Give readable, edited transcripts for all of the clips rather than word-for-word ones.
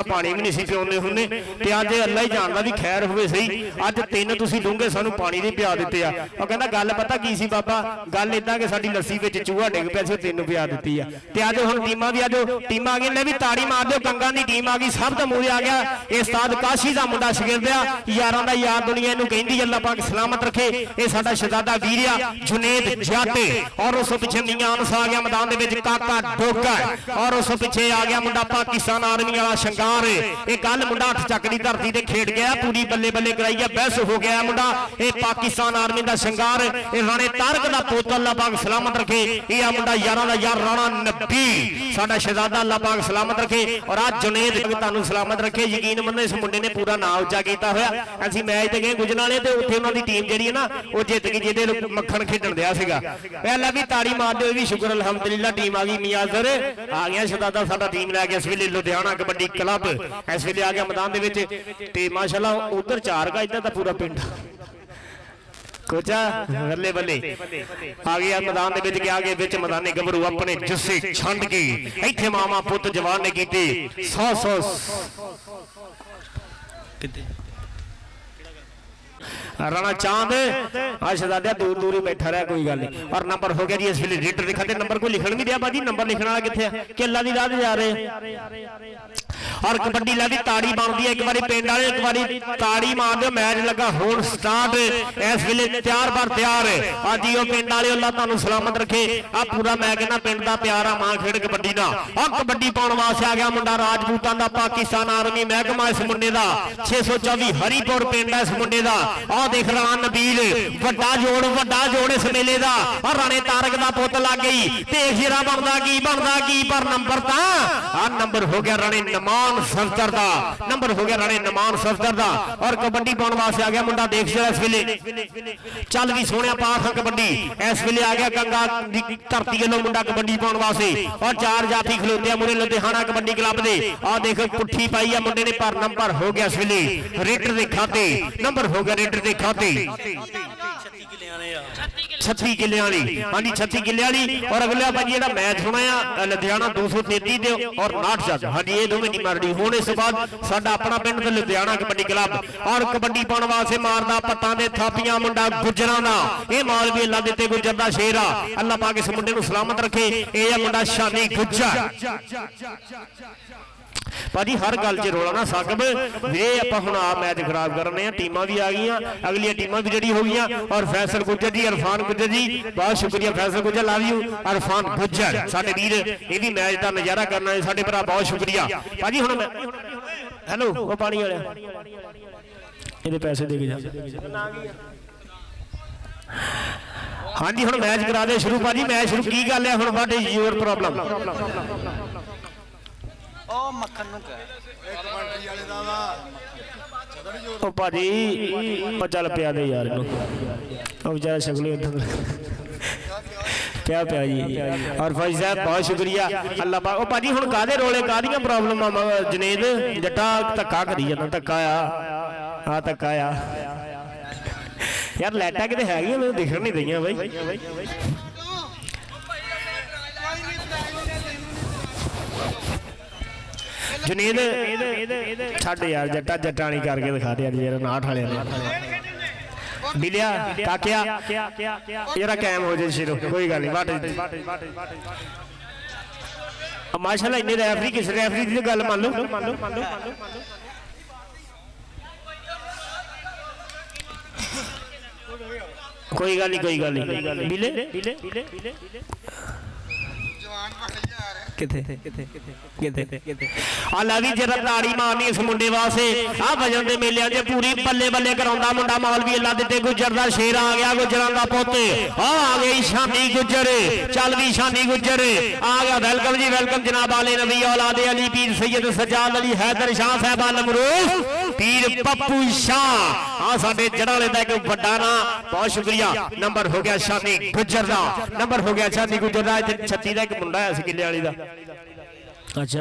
पानी भी नहीं पिआने होंगे तो अज अल्लाह ही जानता भी खैर हो सही अज तीन तुसीं डूंगे सानू पानी नहीं पिया दिते आ कहना गल पता की सी बाबा गल इदां कि साडी लस्सी विच चूहा डिग पिया सी तीनों पिया दित्ती आ ते अज हुण टीमां भी अज टीमां आ गई ने भी ताड़ी मार दिओ कंगां दी टीम आ गई सब तो मूहरे आ गया ये उस्ताद काशी दा मुंडा शागिर्द आ यारां दा यार दुनिया इहनूं कहंदी अल्लाह पाक सलामत रखे ये साडा शहजादा वीर आ जुनेद जाटे और उस पिछे मियां अनस आ गया मैदान दे विच काका डोगा और उस पिछे आ गया मुंडा पाकिस्तान आर्मी वाला शंगार ये कल मुंडा हथ चक दी धरती ते खेड गया पूरी बल्ले बल्ले कराई है बहस हो गया मुंडा ये पाकिस्तान आर्मी दा शंगार ये राणे तारक दा पुत्त अल्लाह पाक सलामत रखे ये मुंडा यारां दा यार राणा नबी साडा शहजादा अल्लाह पाक सलामत रखे और आज जुनेद तुहानूं सलामत रखे यकीन मन्नो इस मुंडे ने पूरा नाम उच्चा कीता होया असीं मैच ते गए गुजराले ते उत्थे उन्हां दी टीम जिहड़ी है ना वो जित गई जिहदे मक्खण खेडण दिया सीगा पहला भी ताड़ी मार दिओ भी शुक्र अल्हम्दुलिल्लाह टीम आ गई मियाज़र आ गया शहजादा साडा टीम लै गया इस वेले लुधियाना कबड्डी क्लब इस वेले आ गया मैदान दे विच ते माशाअल्लाह उधर चार का इधर दा पूरा पिंड कोचा बल्ले बल्ले आ गया मैदान दे विच गया विच मैदाने गभरू अपने जस्से छंड के इत्थे मामा पुत जवान ने कीते 100 राणा चांद आज शहजादा दूर दूर ही बैठा रहा कोई गल नहीं और नंबर हो गया जी इस वे रेडर लिखा नंबर कोई लिखन भी दिया बाजी नंबर लिखने वाला कितने कि अल्लाह की राह जा रहे और कबड्डी ला दी ताड़ी बनती है एक बार पिंड वाले एक बार ताड़ी मार दो मैच लगा होण स्टार्ट इस वेले तैयार पर तैयार आज ही पिंड वाले अल्लाह तुहानूं सलामत रखे आ पूरा मैं कहना पिंड का प्यार आ मां खेड कबड्डी दा और कबड्डी पाउण वास्ते आ गया मुंडा राजपूतां दा पाकिस्तान आर्मी महकमा इस मुंडे दा 624 हरीपुर पिंड इस मुंडे दा आ देख रहा नबील वड्डा जोड़ इस मेले दा और राणे तारक दा पुत्त लग गई ते हीरा बनदा की पर नंबर ता आ नंबर हो गया राणे नमान सफदर दा नंबर हो गया राणे नमान सफदर दा और कबड्डी पाउण वास्ते आ गया मुंडा देख जरा इस वेले चल भी सोहणिया पास कबड्डी इस वेले आ गया गंगा दी धरती वालों मुंडा कबड्डी पाउण वास्ते और चार जाफी खलोते मुंडे लुधियाना कबड्डी क्लब दे आ देख पुट्ठी पाई है मुंडे ने पर नंबर हो गया इस वेले रेडर दे खाते नंबर हो गया रेडर दे खाते 36 किले वाली हाँ जी 36 किले वाली और अगला भाजी जो मैच होना है लुधियाना 233 दे और 59 हाँ जी ये दोवें टीमां रेडी होने इस बाद साडा अपना पिंड ते लुधियाना कबड्डी क्लब और कबड्डी पाउण वास्ते मारदा पट्टां दे थापियां मुंडा गुजरां दा ये मौलवी अल्लाह दिते गुजर दा शेर आ अल्लाह पाक इस मुंडे नूं सलामत रखे ये मुंडा शानी गुजर भाजी हर गल च रोला ना सकब वे आप हुण आप मैच खराब करने टीमां भी आ गई अगलियां टीमां भी रेडी हो गई और फैसल गुजर जी इरफान गुजर जी बहुत शुक्रिया फैसल गुजर लव यू इरफान गुजर साडे वीर ये भी मैच का नज़ारा करना है साडे भरा बहुत शुक्रिया भाजी हुण हेलो वो पानी वाले ये पैसे दे के जा हाँ जी हुण मैच करा दे शुरू भाजी मैच शुरू की गल है हुण व्हाट इज योर प्रॉब्लम भाजी चल पिया दे यार बेचारा शक्ल क्या पिया जी और भाई साहब बहुत शुक्रिया अल्लाह पाक भाजी हुण कादे रोले कादियां प्रॉब्लम जनेद जट्टा धक्का करी जांदा धक्का आ धक्का आ यार लाइटां किते हैगियां मैनूं दिखण नहीं दईयां बाई जुनेद छड़ यार जट्टा जटानी करके दिखा दे यार नाठ वाले बिलिया काकिया जरा कैम हो जाए शिरो कोई गल नहीं माशाल्लाह इन्ने रेफरी किस रेफरी की गल मान लो कोई गल नहीं बिले ताड़ी मारनी इस मुंडे वास्ते आ वजन के मेले पूरी बल्ले बल्ले कराउंदा मुंडा मौलवी अल्लाह दिते गुजर दा शेर आ गया गुजरां दा पुत्त आ गई शानी गुजर चल भी शानी गुजर आ गया वेलकम जी वेलकम जनाब आले नबी औलाद अली पीर सैयद सज्जाद अली हैदर शाह साहब नमरूस पीर पप्पू शाह आ साडे जड़ा वाले दा एक बड़ा ना बहुत शुक्रिया नंबर हो गया शानी गुजर दा नंबर हो गया शानी गुजर दा 36 दा एक मुंडा है किले वाली दा अच्छा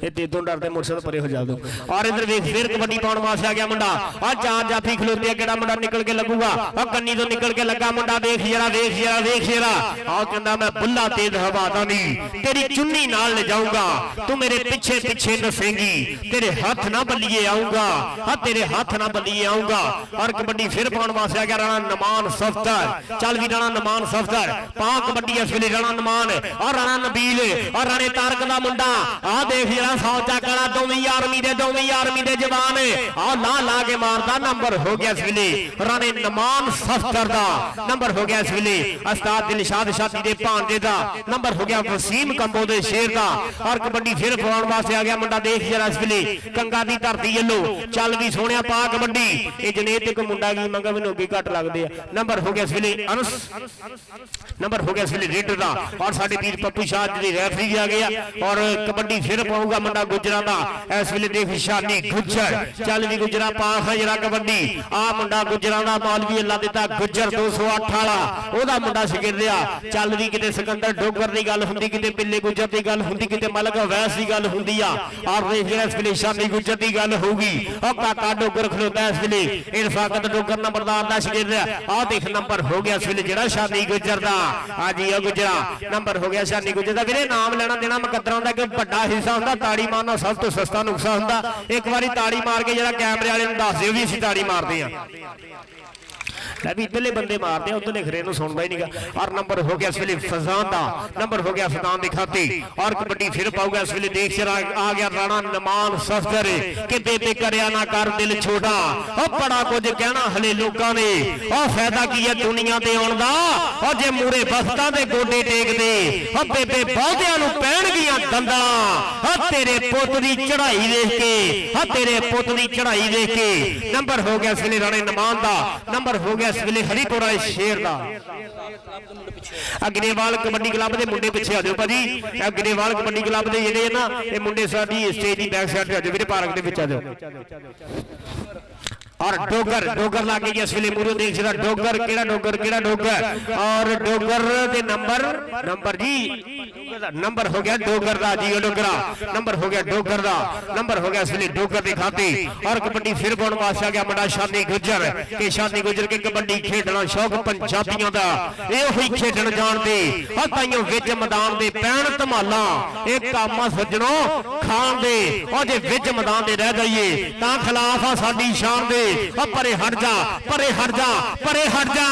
ये तेतों डरते मुझसे तो परे हो जा दो। और इधर वेख फिर कबड्डी पाउण वास्ते आ गया मुंडा और चार जाफी खलोते आ केड़ा मुंडा निकल के लगूगा और कन्नी तो निकल के लगा मुंडा देख जरा देख जरा देख जरा और कहंदा मैं बुल्ला तेज हवादा नहीं तेरी चुन्नी नाल ले जाऊंगा तू मेरे पीछे पीछे नसेंगी तेरे हाथ ना बल्लिए आऊंगा हां तेरे हाथ ना बल्लिए आऊंगा। और कबड्डी फिर पाउण वास्ते आ गया राणा नमान सफ्तर चल भी राणा नमान सफ्तर पा कबड्डी इस वेले राणा नमान और राणा नबील और राणे तारक दा मुंडा आ देख जरा 100 चकड़ा दोवें आर्मी दे जवान आ ला ला के मारदा नंबर हो गया इस वेले राणे नमान सफ्तर दा नंबर हो गया इस वेले उस्ताद दिलशाद शादी दे भांजे दा नंबर हो गया वसीम कंबो दे शेर दा। और कबड्डी फिर पाउण वास्ते आ गया मुंडा देख जरा इस वेले कंगा दी धरती येलो चल भी सोहणिया पा कबड्डी ए जनेत एक मुंडा की मंगा मैनूं अगे घट लगदे आ नंबर हो गया इस वेले अनस नंबर हो गया इस वेले रेडर दा। और साडे वीर पप्पू शाह जी रेफरी भी आ गया और कबड्डी फिर पाऊगा मुंडा गुजरा दा इस वेले देख शानी गुजर चल भी गुजरा पा जरा कबड्डी आ मुंडा गुजरा दा मौलवी अल्लाह दिता गुजर 208 वाला ओदा मुंडा शिगिरदिया चल भी किते सिकंदर डोगर दी गल हुंदी किते पिल्ले गुजर दी गल हुंदी किते मलक वैस दी गल हुंदी आ और देख जरा इस वेले शानी गुजर दी गल होगी और काका डोगर खलोता इस वेले इरफाकत डोगर नंबरदार दा शिगिरदिया आ देख नंबर हो गया इस वेले जेड़ा शानी गुजर दा आ जी ओ गुजरा नंबर हो गया शानी गुजर दा। वीरे नाम लेना देना मुकद्दरां दा कि बड़ा हिस्सा हुंदा ताड़ी मारना सब तो सस्ता नुकसा हुंदा एक बारी ताड़ी मार के जरा कैमरे वाले नूं दस दिओ भी असीं ताड़ी मारदे आ भी इधरले बंदे मारते हैं उधरले खरे नूं सुनदा ही नहींगा। और नंबर हो गया इस वेले फजान दा नंबर हो गया फजान दी खाती और कबड्डी फिर पाऊगा इस वेले देख जरा आ गया राणा नमान सफ्तर कि बेबे करया ना कर दिल छोटा ओ बड़ा कुछ कहना हले लोकां ने ओ फायदा की है दुनिया ते आउण दा ओ जे मूरे बख्तां दे गोडे टेक दे ओ बेबे बहुतियां नूं पैणगियां दंदलां ओ तेरे पुੱਤ दी चढ़ाई देख के ओ तेरे पुੱਤ दी चढ़ाई देख के। नंबर हो गया इस वेले राणे नमान दा नंबर हो गया इस वेले हरीपुरा शेर दा। अग्रेवाल कबड्डी क्लब दे मुंडे पिछे आ जाओ भाजी अग्रेवाल कबड्डी क्लब दे जेडे ना ये मुंडे साडी स्टेज दी बैक साइड ते आ जाओ वीरे पार्क दे विच आ जाओ। और डोगर डोगर लागे गया इस वेले मूरे देख जरा डोगर केड़ा डोगर और डोगर दे नंबर जी नंबर हो गया डोगर दा जी डोगरा नंबर हो गया डोगर दा नंबर हो गया इस वेले डोगर दी खाती। और कबड्डी फिर पाउण वास्ते आ गया मुंडा शानी गुजर के शानी गुजर के कबड्डी खेडना शौक पंजाबियों दा ए होई खेडण जाणदे आ ताईओ विच मैदान दे पैण धमाला एक कामा सज्जणो खान दे ओ जे विच मैदान दे रह जाइए तां खिलाफ आ साडी शान दे परे हट जा परे हट जा परे हट जा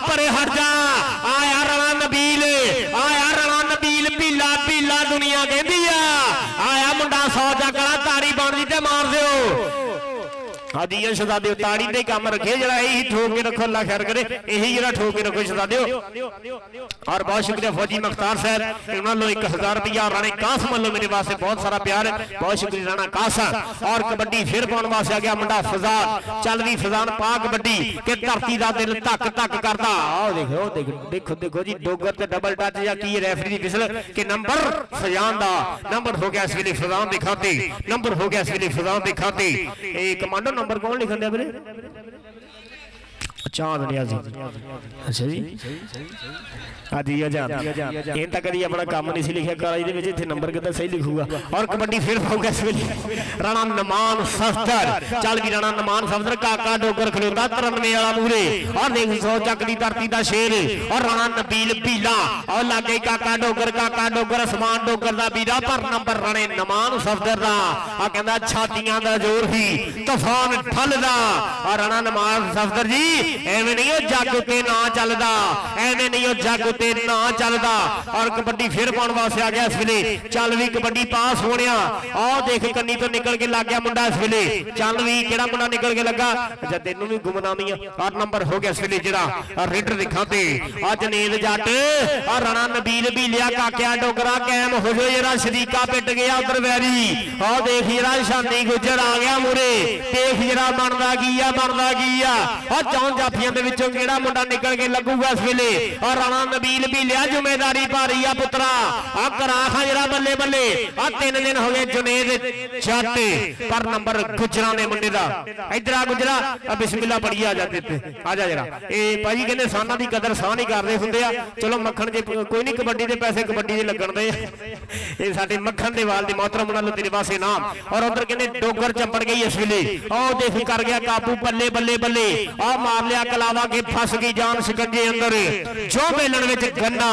परे हट जा आया राणा नबील आया राणा नबील पीला पीला दुनिया कहती आया मुंडा 100 चकड़ा ताड़ी बनदी ते मार दिओ हाँ जी शहजादे ताड़ी दे काम रखे जरा यही ठोक के रखो अल्लाह खैर करे यही जरा ठोक के रखो शहजादे। और बहुत शुक्रिया फौजी मुख्तार साहब इन्होंने 1000 रुपया राणे कासम वालों मेरे वास्ते बहुत सारा प्यार बहुत शुक्रिया राणा कासम। और कबड्डी फिर पाउण वास्ते आ गया मुंडा फजान चल भी फजान पा कबड्डी के धरती दा दिल धक धक करदा आओ देखो देखो देखो जी डोगर ते डबल टच या की रेफरी दी विसल के नंबर फजान दा नंबर हो गया इस वेले फजान दी खाती नंबर हो गया इस वेले फजान दी खाती। ए कमांडो नंबर कौन लिखन दिया वीरे चांद नियाजी अच्छा जी आजी आजाद ये तक कभी अपना काम नहीं सी लिखा कॉलेज दे विच इथे नंबर कितना सही लिखूगा। और कबड्डी फिर पाऊगा इस वेले राणा नमान सफ्तर चल भी राणा नमान सफ्तर काका डोगर खलोता 93 वाला मूरे और देख 100 चक दी धरती दा शेर और राणा नबील भीला और लागे काका डोगर असमान डोगर दा बीरा पर नंबर राणे नमान सफ्तर दा आ कहंदा छातियां दा जोर ही तूफान ठलदा और राणा नमान सफ्तर जी एवें नहीं जग ते ना चलदा एवें नहीं जग ते ना चलदा। और कबड्डी फिर पाउण वास्ते आ गया इस वेले चल भी कबड्डी पास होणिया आ देख कन्नी तो निकल के लग गया मुंडा इस वेले चल भी केड़ा मुंडा निकल के लगा अच्छा तेनू भी गुमनामी और नंबर हो गया इस वेले जेड़ा रेडर दिखाते अज नील जट और राणा नबील भी लिया काकिया डोगरा कैम हो जो जरा शरीका पिट गया उधर वैरी आ देख जरा शानी गुजर आ गया मूरे देख जरा बनदा की आ और चौं जाफियां दे विचों किहड़ा मुंडा निकल के लगूगा इस वेले और राणा नबील भी लिया जिम्मेदारी भारी आ पुत्रा आ करा खां जरा बल्ले बल्ले आ 3 दिन हो गए जुनेद जट पर नंबर गुजरा ने मुंडे दा इधर आ गुजरा आ बिस्मिल्लाह पढ़ी आ जा जरा ए भाजी कहंदे साना दी कदर साह नहीं करदे हुंदे आ चलो मक्खण जे कोई नहीं कबड्डी दे पैसे कबड्डी दे लगण दे ए साडे मक्खण दे वाल दी मोहतरम नाल तेरे पासे नाम और उधर कहंदे डोगर चंपड़ गई इस वेले ओ देख कर गया काबू बल्ले बल्ले बल्ले आ मार लिया कलावा के फस गई जान शिकंजे अंदर जो बेलन विच गन्ना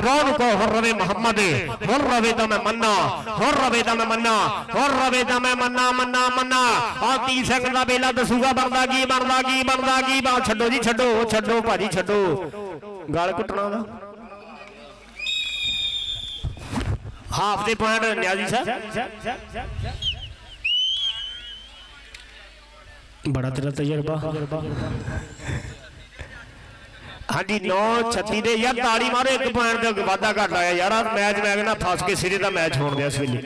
रौन को हुर रवे मोहम्मद हुर रवे दा मैं मन्ना हुर रवे दा मैं मन्ना हुर रवे दा मैं मन्ना मन्ना मन्ना आ 30 सेकंड दा बेला दसूगा बनदा की बनदा की बनदा की बा छड्डो जी छड्डो छड्डो भाजी छड्डो गल घुटना दा हाफ दे पॉइंट न्याजी साहब बड़ा तेरा तजर्बा हाँ जी 9-36 दे यार ताड़ी मारो एक पॉइंट का वाधा घट आया यार मैच मैं कहना फस के सिरे का मैच होने दिया इस वेले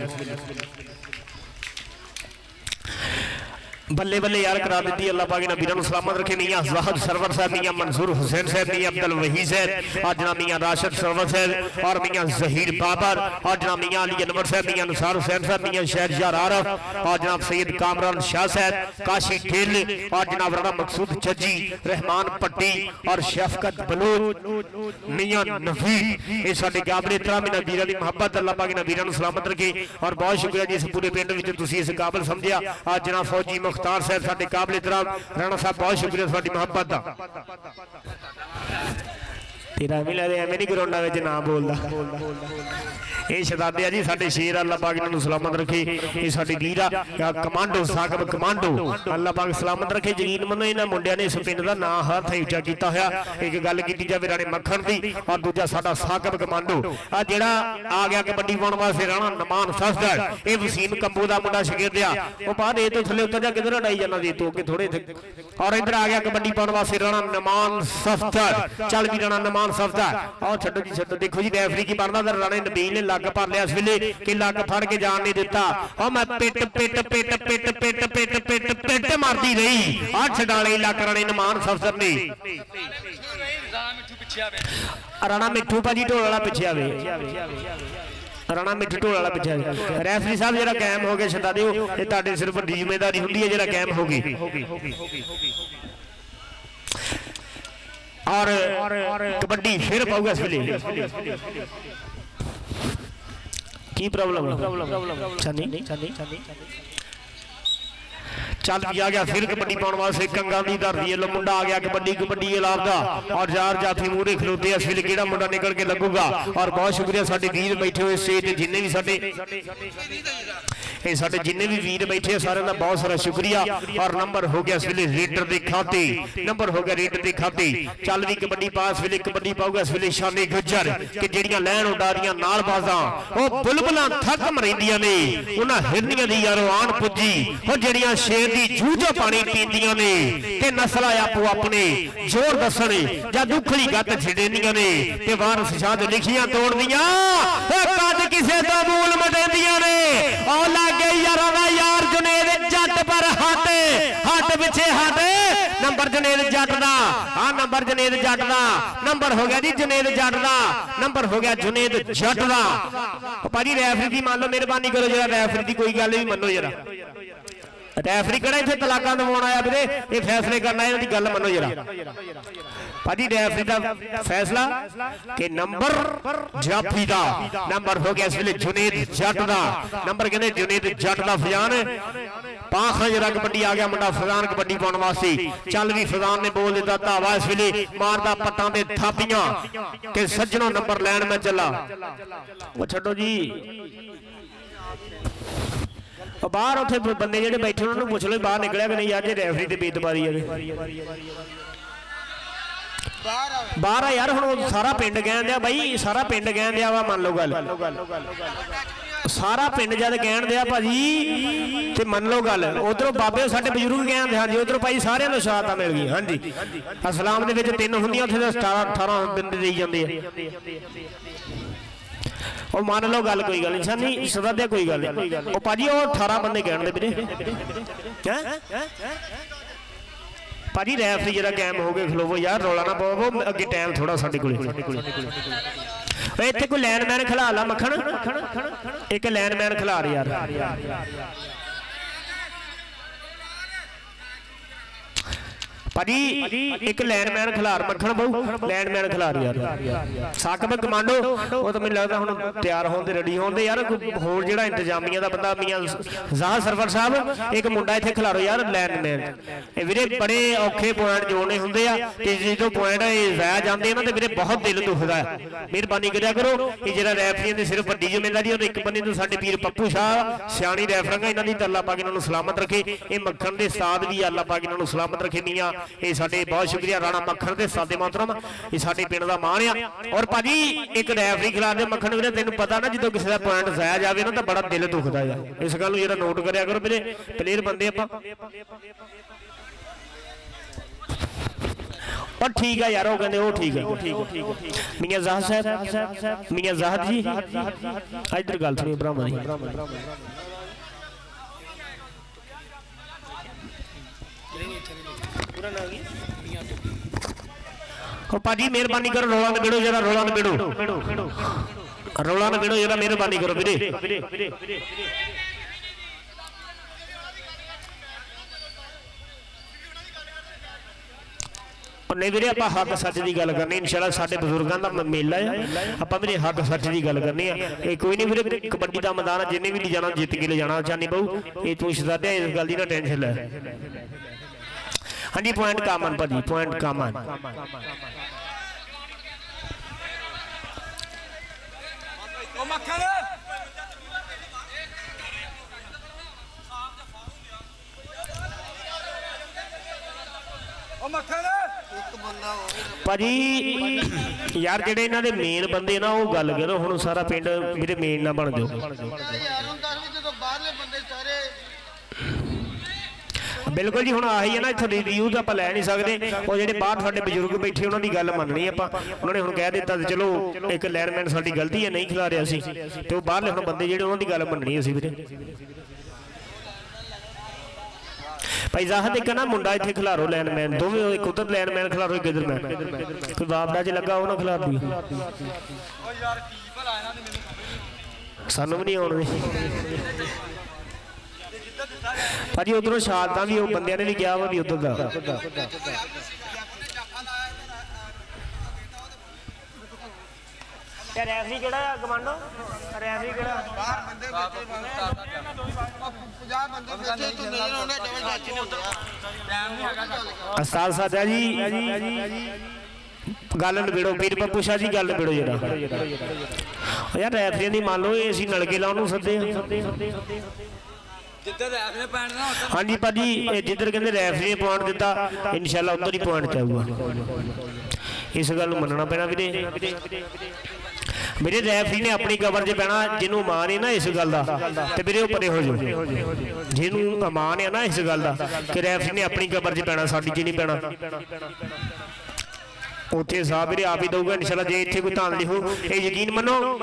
बल्ले बल्ले यार करा दी अल्लाह पाक ने वीरां नूं सलामत रखे मियां ज़ाहिद सरवर साहब मियां मंसूर हुसैन साहब मियां अब्दुल वही साहब और जनाब मियां राशिद सरवर साहब और मियां जहीर बाबर और जनाब मियां अली अनवर साहब मियां नुसार हुसैन साहब मियां शहरयार आरफ और जनाब सैयद कामरान शाह साहब काशी ठेल और जनाब राणा मकसूद चज्जी रहमान पट्टी और शफकत बलूच मियां नफी ये साडे काबिल एहतराम इन्हां वीरां दी मुहब्बत अल्लाह पाक ने वीरां नूं सलामत रखे और बहुत शुक्रिया जी इस पूरे पिंड विच तुसीं इस काबिल समझिया आज जनाब फौजी मुख्तार साहब साडे काबिल एहतराम राणा साहब बहुत शुक्रिया साडी मोहब्बत दा तेरा भी लगे एवं नहीं ग्राउंडा में ना बोलता ये शहजादे आ जी साडे शेर अल्लाह पाक इन्हां नूं सलामत रखे ये साडे वीर आ कमांडो साकब कमांडो अल्लाह पाक सलामत रखे यकीन मनो इन्हां मुंडियां ने इस पिंड दा नाम हर थाई उच्चा कीता होया एक गल कीती जावे राणे मक्खण दी और दूजा साडा साकब कमांडो आ जेड़ा आ गया कबड्डी पाउण वास्ते राणा नमान सफदर ये वसीम कंबो दा मुंडा शिगिरद आ ओ बाद ए तो थल्ले उतर जा किधर अड़ाई जाना जी तो के थोड़े और इधर आ गया कबड्डी पाउण वास्ते राणा नमान सफदर चल भी राणा नमान सफदर आओ छड्डो जी छड्डो देखो जी रेफरी की बनदा राणे नबील ने लग भर लिया इस वेले कि लग फड़ के जान नहीं दिता और मैं पिट पिट पिट पिट पिट पिट पिट पिट मारती रही और छडाले लग राणे नमान सफदर ने राणा मिठू भाजी ढोल वाला पिछे आवे राणा मिठू ढोल वाला पिछे रेफरी साहब जरा कायम हो गए छड्डा दिओ ये तुहाडी सिर्फ जिम्मेदारी हुंदी है जरा कायम होगी और कबड्डी फिर पाऊगा इस वेले की प्रॉब्लम चल भी आ गया फिर कबड्डी पाने वास्ते कंगा दी धरती लो मुंडा आ गया कबड्डी कबड्डी अलाव दा और यार जाफी मूरे खलोते इस वेले केड़ा मुंडा निकल के लगूगा और बहुत शुक्रिया साडे वीर बैठे हुए स्टेज जिन्ने भी साडे ये साडे जिन्ने भी वीर बैठे हैं सारे का बहुत सारा शुक्रिया और नंबर हो गया इस वेले रेडर के खाते नंबर हो गया रेडर के खाते चल भी कबड्डी पास वेले कबड्डी पाऊगा इस वेले शाने गुजर कि जेड़ियां लैन उडारियां नाल बाजां ओ बुलबुलां थक मरिंदियां ने उन्हां हिरनियां दी यारो आन पुजी ओ जेड़ियां शेर दी जूझ पानी पींदियां ने ते नस्ल आपो अपने जोर दसण जां दुखड़ी गत छडेंदियां ने ते वारस शाह दे लिखियां तोड़दियां ओ कद किसे दा मूल मटेंदियां ने औ गई यार जुनेद जट पर हट हट पिछे हट नंबर जुनेद जट दा हां नंबर जुनेद जट दा नंबर हो गया जी जुनेद जट दा नंबर हो गया जुनेद जट दा भाजी रेफरी दी मान लो मेहरबानी करो जरा रेफरी दी कोई गल भी मनो जरा रेफरी कड़ा इत्थे तलाकां दवाउण आया वीरे ये फैसले करना इन्हां दी गल मनो जरा भाजी रेफरी दा फैसला कि नंबर जाफी दा नंबर हो गया इस वेले जुनेद जट दा नंबर कहंदे जुनेद जट दा फजान पाखा जरा कबड्डी आ गया मुंडा फजान कबड्डी पाउण वास्ते चल भी फजान ने बोल दिता धावा इस वेले मारदा पट्टां ते थापियां कि सज्जनों नंबर लैण मैं चला ओ छड्डो जी बाहर उठे बंदे जेडे बैठे उन्होंने पुछ लो बाहर निकलिया कि नहीं अज रेफरी ते बेदबारी है बाहर आ यार हुण सारा पिंड कहन दिया बई सारा पिंड कहन दिया वा मान लो गल सारा पिंड जद कहन दिया भाजी ते मन लो गल उधरों बाबे साडे बजुर्ग कहन हाँ जी उधरों भाई सारे नूं शहादतां मिल गई हाँ जी इस्लाम दे विच 3 हुंदियां उत्थे 18 बंदे देई जांदे और मान लो गल कोई गल नहीं सदा दे कोई गल नहीं 18 बंदे कहन दे वीरे ਭਾਜੀ ਰੈਫਰੀ ਜਿਹੜਾ ਕਾਇਮ ਹੋ ਗਏ ਖਲੋਵੋ ਯਾਰ, ਰੌਲਾ ਨਾ ਪਾਵੋ, ਅੱਗੇ ਟਾਈਮ ਥੋੜਾ ਸਾਡੇ ਕੋਲੇ। ਇੱਥੇ ਕੋਈ ਲਾਈਨਮੈਨ ਖਿਲਾ ਲਾ ਮੱਖਣ, ਇੱਕ ਲਾਈਨਮੈਨ ਖਿਲਾ ਰਿਹਾ ਯਾਰ। ਭਾਜੀ ਇੱਕ ਲਾਈਨਮੈਨ ਖਿਲਾਰ ਮੱਖਣ ਬਹੁ, ਲਾਈਨਮੈਨ ਖਿਲਾਰ ਯਾਰ। ਸਾਕਬ ਕਮਾਂਡੋ ਉਹ ਤਾਂ ਮੈਨੂੰ ਲੱਗਦਾ ਹੁਣ ਤਿਆਰ ਹੋਣ ਦੇ ਰੈਡੀ ਹੋਣ ਦੇ ਯਾਰ। ਹੋਰ ਜਿਹੜਾ ਇੰਤਜ਼ਾਮੀਆ ਦਾ ਬੰਦਾ ਮੀਆਂ ਜ਼ਾਹਰ ਸਰਵਰ ਸਾਹਿਬ, ਇੱਕ ਮੁੰਡਾ ਇੱਥੇ ਖਿਲਾਰੋ ਯਾਰ ਲਾਈਨਮੈਨ। ਇਹ ਵੀਰੇ ਬੜੇ ਔਖੇ ਪੁਆਇੰਟ ਜੋੜਨੇ ਹੁੰਦੇ ਆ ਤੇ ਜਦੋਂ ਪੁਆਇੰਟ ਰਹਿ ਜਾਂਦੇ ਨਾ ਤੇ ਵੀਰੇ ਬਹੁਤ ਦਿਲ ਦੁਖਦਾ ਹੈ। ਮਿਹਰਬਾਨੀ ਕਰਿਆ ਕਰੋ ਕਿ ਜਿਹੜਾ ਰੈਫਰੀਆਂ ਦੀ ਸਿਰਫ ਵੱਡੀ ਜ਼ਿੰਮੇਵਾਰੀ ਉਹ ਇੱਕ ਬੰਦੇ ਨੂੰ ਸਾਡੇ ਵੀਰ ਪੱਪੂ ਸ਼ਾਹ ਸਿਆਣੀ ਰੈਫਰਾਂ ਇਹਨਾਂ ਦੀ ਅੱਲਾ ਪਾਕ ਇਹਨਾਂ ਨੂੰ ਸਲਾਮਤ ਰੱਖੇ। ਇਹ ਮੱਖਣ ਦੇ ਉਸਤਾਦ ਵੀ ਅੱਲਾ ਪਾਕ ਇਹਨਾਂ ਨੂੰ ਸਲਾਮਤ ਰੱਖੇ। ਮੀਆਂ ਇਹ ਸਾਡੇ ਬਹੁਤ ਸ਼ੁਕਰੀਆ ਰਾਣਾ ਮੱਖਣ ਦੇ ਸਾਦੇ ਮੋਹਤਰਮ, ਇਹ ਸਾਡੇ ਪਿੰਡ ਦਾ ਮਾਣ ਆ। ਔਰ ਭਾਜੀ ਇੱਕ ਰੈਫਰੀ ਖਿਲਾਫ ਦੇ ਮੱਖਣ ਵੀਰੇ, ਤੈਨੂੰ ਪਤਾ ਨਾ ਜਦੋਂ ਕਿਸੇ ਦਾ ਪੁਆਇੰਟ ਜ਼ਾਇਆ ਜਾਵੇ ਨਾ ਤਾਂ ਬੜਾ ਦਿਲ ਦੁਖਦਾ ਆ। ਇਸ ਗੱਲ ਨੂੰ ਜਿਹੜਾ ਨੋਟ ਕਰਿਆ ਕਰੋ ਵੀਰੇ, ਪਲੇਅਰ ਬੰਦੇ ਆਪਾਂ। और ठीक है यार, वो कहते वो ठीक है। मियां ज़ाहद साहब, मियां ज़ाहद जी इधर गल सुनियो ब्राह्मण जी। और भाजी मेहरबानी करो, रोला न बेड़ो जरा, रोला न बेड़ो, रोला न बेड़ो जरा, मेहरबानी करो वीरे। नहीं वीरे आप हक सच की गल करनी, इंशाअल्लाह साडे बजुर्गों का मेला है, आप मेरे हक सच की गल करनी है। कोई नहीं वीरे, कबड्डी का मैदान है, जिन्हें भी ले जाना जित के ले जाना चाहनी बहु, ये तू शहजादे इस गल की ना टेंशन लै। हाँ जी पॉइंट कामन भाजी, पॉइंट कामन। भाजी यार जेडे इन्हां दे मेन बंदे ना वो गल करो, हुण सारा पिंड मेरे मेन ना बन जाओ। बिल्कुल जी, हुण आही है ना, इत्थे रिव्यू तो आप लै नहीं सकते। वो जेडे बाहर साडे बजुर्ग बैठे उन्हां दी गल मननी आपां, उन्होंने हुण कह दित्ता चलो एक लाइनमैन साडी गलती है, नहीं खिला रहा सी, ते वो बाहरले हुण बंदे जेडे उन्हां दी गल मननी असीं वीरे। भाई ज़ाहद एक ना मुंडा इत्थे खिलारो लाइनमैन, दोवें एक उधर लाइनमैन खिलारो एक इधर मैन, कोई बाबड़ा च लगा वो ना खिलार दी, सानू भी नहीं आउण दी। भाजी उधरों शहादतां भी बंदियां ने भी कहा वा भी उधर दा रैफरी केड़ा है कमांडो, रैफरी केड़ा बाहर बंदे बैठे 50 बंदे बैठे तू नहीं होने डबल टच नहीं होता टाइम नहीं हैगा। उस्ताद सादा जी गल नबेड़ो, पीर पप्पू शाह जी गल नबेड़ो जरा यार। रैफरी दी मान लो असीं नलके लाउण नूं सद्दे, हाँ जी भाजी जिधर कहते रैफरी ने पॉइंट दिता इंशाअल्लाह उधर ही पॉइंट चाहूगा। इस गल नूं मनना पैना वीरे। मेरे रैफरी ने अपनी कवर च पैना, जिन्हों मान है ना इस गल का तो मेरे परे हो जाओ, जिन्हों मान है ना इस गल का कि रैफरी ने अपनी कवर च पैना, साडी च नहीं पैना। उत्थे साहब मेरे आप ही दूंगा इंशाअल्लाह। जे इत्थे कोई धान लिखो, ये यकीन मनो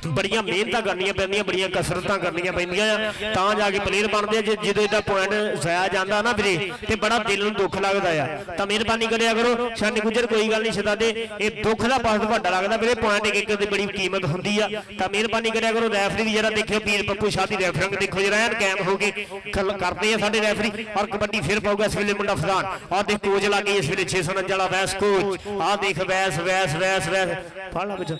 बड़िया मेहनत करनी पैंदियां, बड़िया कसरत करनी पैंदियां तां जाके प्लेयर बनते हैं। जो इदा पॉइंट जाया जाता ना वीरे तो बड़ा दिल नूं दुख लगता है। तो मेहरबानी करिया करो शानी गुजर, कोई गल नहीं शहजादे, ये दुख का बहुत वड्डा लगता वीरे, पॉइंट एक एक दी बड़ी कीमत होंदी आ। तो मेहरबानी करिया करो। रैफरी भी जरा देखियो, पीर पप्पू शाह दी रैफरिंग देखो जरा, कैम हो गए करते हैं साडे रैफरी। और कबड्डी फिर पाऊगा इस वेले मुंडा फदान, और देख कोच लग गई इस वेले 649 वाला वैस कोच, आ देख वैस वैस वैस वैस फाड़ा बच्चा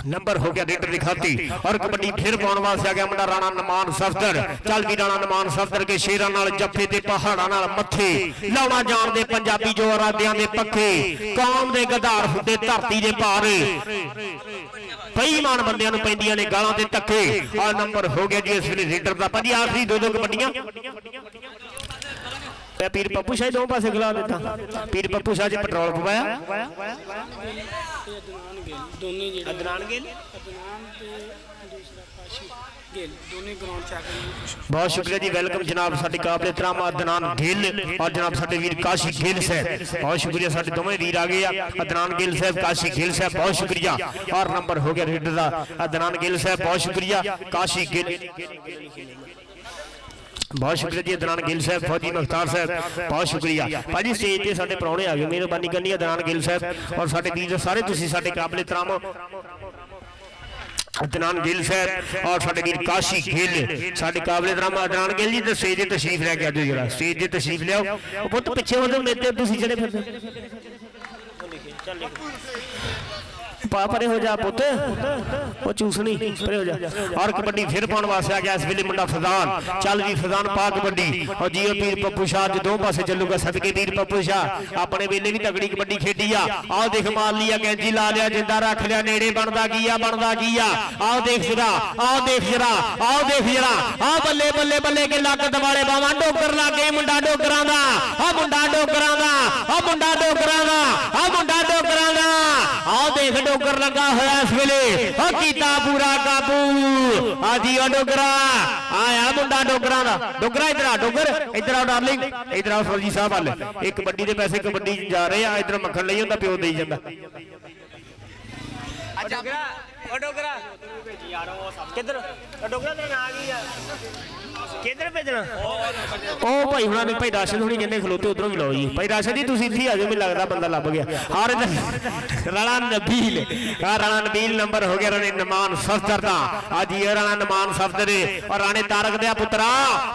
नंबर हो गया रेडर दिखाती। और कबड्डी फिर पाने वास्ते आ गया मुंडा राणा नमान सफदर। चल भी राणा नमान सफदर के शेरां नाल जफे ते पहाड़ां नाल मथे लाउणा जाणदे पंजाबी जो अरादियां दे पक्के, कौम दे गधार हुंदे धरती दे भारे, बेईमान बंदियां नूं पैंदियां ने गालां ते धक्के। और नंबर हो गया जी इस वेले रेडर दा। भाजी आखिरी दो कबड्डियां पीर पप्पू शाह दो पासे खिला देता। पीर पप्पू शाह जी पेट्रोल पवाया, बहुत शुक्रिया जी, वेलकम जनाब साडे काबले एहतराम अदनान गिल और जनाब साडे वीर काशी गिल साहब, बहुत शुक्रिया। साडे दोवें वीर आ गए अदनान गिल साहब, काशी गिल साहब, बहुत शुक्रिया। और नंबर हो गया रेडर दा अदनान गिल साहब, बहुत शुक्रिया। काशी गिल बहुत शुक्रिया जी अदनान गिल साहब फौजी मुख्तार साहब बहुत शुक्रिया भाजी स्टेज ते साडे प्राहुणे आ गए मेहरबानी करनी अदनान गिल साहब और साडे वीर सारे तुसीं साडे काबिल एहतराम अदनान गिल साहब और साडे वीर काशी गिल साडे काबिल एहतराम अदनान गिल जी स्टेज ते तशरीफ लैके आ जाओ जरा स्टेज ते तशरीफ लियाओ पुत्त पिछे हो जाओ मेरे ते तुसीं चढ़े फिरदे परे हो जा पुत वो चूसनी परे हो जा और कबड्डी फिर पाने वास्ते आ गया इस वेले मुंडा फजान चल भी फजान पा कबड्डी और जियो पीर पप्पू शाह जो दो पासे चलूगा सदके पीर पप्पू शाह अपने वेले भी तगड़ी कबड्डी खेडी आ आओ देख मार लिया कैंची ला लिया जिंदा रख लिया नेड़े बनदा की आओ देख जरा आओ देख जरा आओ बल्ले बल्ले बल्ले के लक दवाले बावा डोगर लग गए मुंडा डोगरां दा आ मुंडा डोगरां दा आ मुंडा डोगरां दा आ मुंडा डोगरां दा आओ देख डोगर लगा होया इस वेले कीता पूरा काबू आजी डोगरा आया मुंडा डोगरा दा डोगरा इधर आ डोगर इधर आओ डार्लिंग इधर आओ फौजी साहब वाले एक कबड्डी दे पैसे कबड्डी जा रहे आ इधर मक्खन नहीं होंदा प्यो देई जांदा डोगरा ओ डोगरा किधर डोगरा ते आ गई आ किधर भेजना ओ भाई हुणा ने भाई राशिद हुणी कहंदे खलोते उधरों भी लो जी भाई राशिद जी तुसीं इत्थे आ जाओ मैं लगदा बंदा लभ गया और राणा नबील नंबर हो गया राणे नमान सफदर दा आज ये राणा नमान सफदर और राणे तारक दे पुत्रा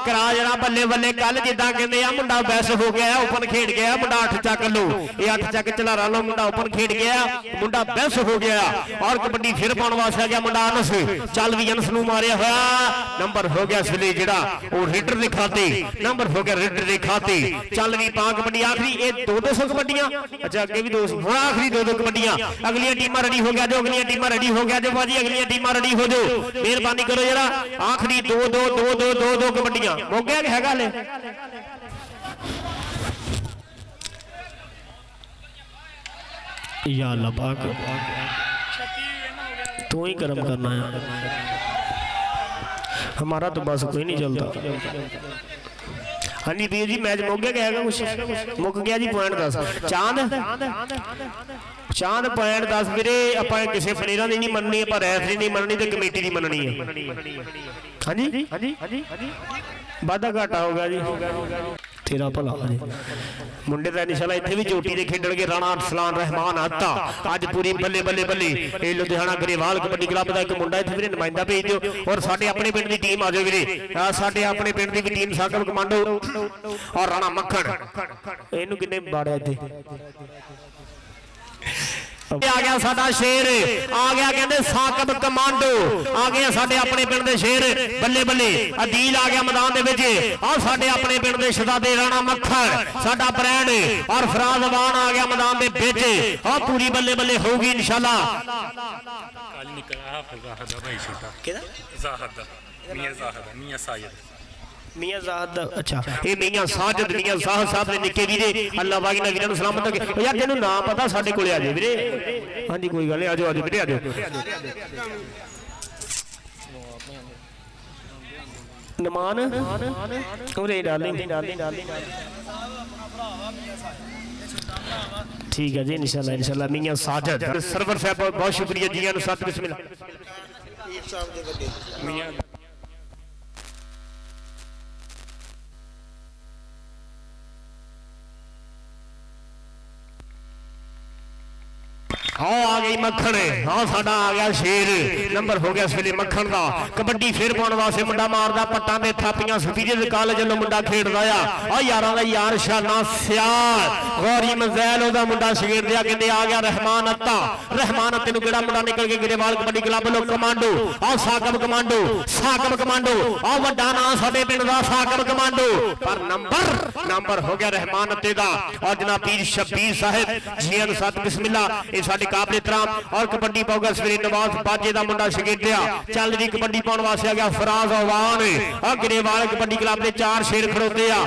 करा जरा बल्ले बल्ले कल जिद्दां कहंदे आ मुंडा बैस हो गया ओपन खेड गया मुंडा 8 चक लो ये 8 चक चलारा लो मुंडा ओपन खेड गया मुंडा बैस हो गया और कबड्डी फिर पाउण वास्ते आ गया मुंडा अनस चल भी अनस नूं मारिया होया नंबर हो गया इसलिए जिहड़ा और रेडर दे खाते नंबर हो गया रेडर दे खाते चल भी पा कबड्डी आखिरी ये 200 कबड्डियां अच्छा अगे भी 200 हुण आखिरी 2 कबड्डियां अगलियां टीमां रेडी हो गया जो अगलियां टीमां रेडी हो गया जो बाजी अगलियां टीमां रेडी हो जाओ मेहरबानी करो जरा आखिरी 2 कबड्डियां हो गया हैगा ले या अल्लाह पाक तू ही कर्म करना है हमारा तो बस कोई नहीं चलता हाँ जी वीर जी मैच मुक गया कुछ मुक गया जी पॉइंट 10 चांद पॉइंट 10 वीरे आपां किसी प्लेयरां दी नहीं मननी पर रेफरी नहीं मननी ते कमेटी दी मननी है हाँ जी वादा घाटा हो गया जी तेरा भला मुंडे का इंशाल्लाह इत्थे भी चोटी दे खेडणगे राणा अरसलान रहमान अत्ता अज पूरी बल्ले बल्ले बल्ले ये लुधियाना गरेवाल कबड्डी क्लब का एक मुंडा इत्थे वीरे नुमाइंदा भेज दिओ और साडे अपने पिंड दी टीम आ जाओ वीरे साडे अपने पिंड दी भी टीम साकब कमांडो और राणा मक्खण इहनू किन्ने बाड़िया इत्थे आ गया साडा शेर आ गया कहंदे साकब कमांडो आ गया साडे अपने पिंड दे शेर बल्ले बल्ले अदील आ गया मैदान दे विच आ साडे अपने पिंड दे शहजादे राणा मक्खण साडा ब्रांड और फराज अवान आ गया मैदान दे विच आ पूरी बल्ले बल्ले होगी इंशाल्लाह कल निकला फजाहदा भाई छोटा केदा जाहदा मियां सायद मियां जाहद अच्छा ये मियां साजिद मियां जाहद साहब ने निके वीरे अल्लाह वागी ना वीरां सलामत रखे यार तेनू नाम पता साडे कोले आ जा वीरे हां जी कोई गल नहीं आ जाओ वीरे आ जाओ नमान ओरे डार्लिंग ठीक है जी इंशाल्लाह मियां साजिद सरवर साहब बहुत शुक्रिया जी अनु सत बिस्मिल्लाह साहब दे बड़े मियां हाँ आ गई मक्खण हाँ साडा आ गया शेर नंबर हो गया इस वेले मक्खण का कबड्डी फिर पाउण वास्ते मुंडा मारदा पट्टां दे थापियां सुपीरियर कॉलेज वालों मुंडा खेडदा आ यारां दा यार शाना सियाल गौरी मज़ैल ओदा मुंडा शगीर दिया कहंदे आ गया रहमान अत्ता नु केड़ा मुंडा निकल के गरेवाल कबड्डी क्लब वालों कमांडो आ साकब कमांडो आ वड्डा नां साडे पिंड दा साकब कमांडो पर नंबर हो गया रहमान अत्ते दा और जनाब पीर शब्बीर साहिब जी अनु सत बिस्मिल्लाह ये साडे काबिल एहतराम और कबड्डी पाऊगा सवेरे नवाज बाजे दा मुंडा शगीरदिया चल जी कबड्डी पाउण वास्ते आ गया फराज अवान और गरेवाल कबड्डी क्लब दे 4 शेर खड़ोते आ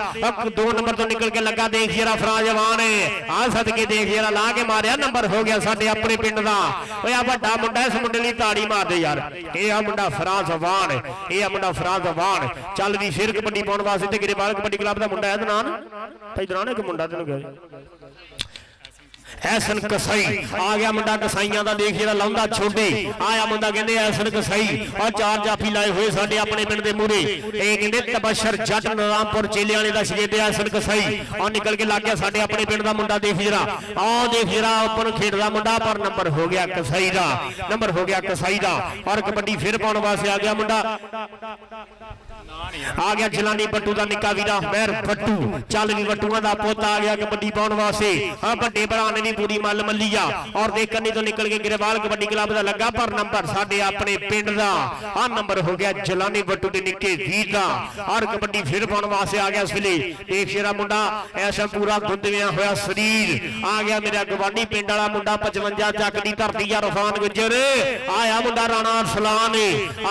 2 नंबर तो निकल के लगा देख जरा फराज अवान आ सदके देख जरा ला के मारिया नंबर हो गया साडे अपने पिंड दा ओए आ वड्डा मुंडा इस मुंडे ली ताड़ी मार दे यार ए आ मुंडा फराज अवान चल जी शेर कबड्डी पाउण वास्ते ते गरेवाल कबड्डी क्लब दा मुंडा है दनान भाई दनान एक मुंडा तेनू कह ਐਸਨ ਕਸਾਈ ਆ ਗਿਆ ਮੁੰਡਾ ਕਸਾਈਆਂ ਦਾ ਦੇਖ ਜਿਹੜਾ ਲਾਉਂਦਾ ਛੋਡੇ ਆਇਆ ਮੁੰਡਾ ਕਹਿੰਦੇ ਐਸਨ ਕਸਾਈ ਔਰ ਚਾਰ ਜਾਫੀ ਲਾਏ ਹੋਏ ਸਾਡੇ ਆਪਣੇ ਪਿੰਡ ਦੇ ਮੂਹਰੇ ਇਹ ਕਹਿੰਦੇ ਤਬਸ਼ਰ ਜੱਟ ਨਰਾਮਪੁਰ ਚੇਲੇ ਵਾਲੇ ਦਾ ਸ਼ਗਿਰਦ ਐਸਨ ਕਸਾਈ ਔਰ ਨਿਕਲ ਕੇ ਲੱਗ ਗਿਆ ਸਾਡੇ ਆਪਣੇ ਪਿੰਡ ਦਾ ਮੁੰਡਾ ਦੇਖ ਜਰਾ ਆਹ ਦੇਖ ਜਰਾ ਉੱਪਰ ਖੇਡਦਾ ਮੁੰਡਾ ਪਰ ਨੰਬਰ ਹੋ ਗਿਆ ਕਸਾਈ ਦਾ ਨੰਬਰ ਹੋ ਗਿਆ ਕਸਾਈ ਦਾ ਔਰ ਕਬੱਡੀ ਫਿਰ ਪਾਉਣ ਵਾਸਤੇ ਆ ਗਿਆ ਮੁੰਡਾ आ गया जिलानी बट्टू का निक्का वीरा महर बट्टू चल भी बट्टूआ का पुत आ गया कबड्डी पाने वास्ते हाँ बड़े भरा ने भी पूरी मल मल्ली आ और देखने तो निकल के गिरेवाल कबड्डी क्लब का लगा पर नंबर साडे अपने पिंड का आ नंबर हो गया जिलानी बट्टू के निक्के वीर का और कबड्डी फिर पाने वास्ते आ गया इस वेले देख शेरा मुंडा ऐसा पूरा गुंदविया होया शरीर आ गया मेरा गवांडी पिंड वाला मुंडा 55 चक की धरती आ रफान गुजर आया मुंडा राणा अरसलान